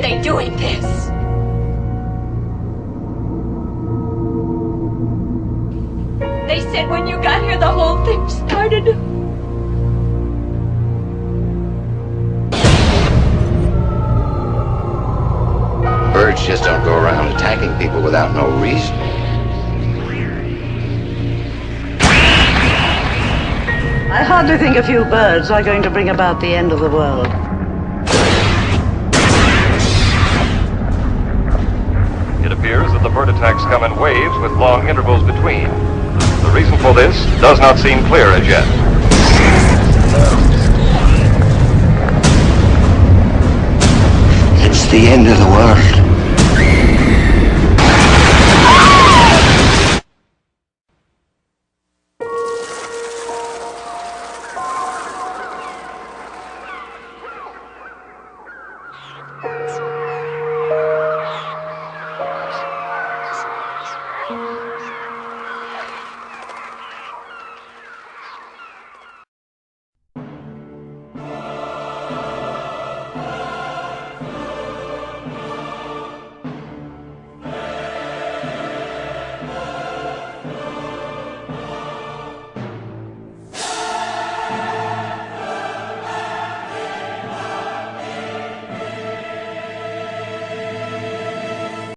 they doing this? They said when you got here, the whole thing started. Birds just don't go around attacking people without no reason. I hardly think a few birds are going to bring about the end of the world. It appears that the bird attacks come in waves with long intervals between. The reason for this does not seem clear as yet. It's the end of the world.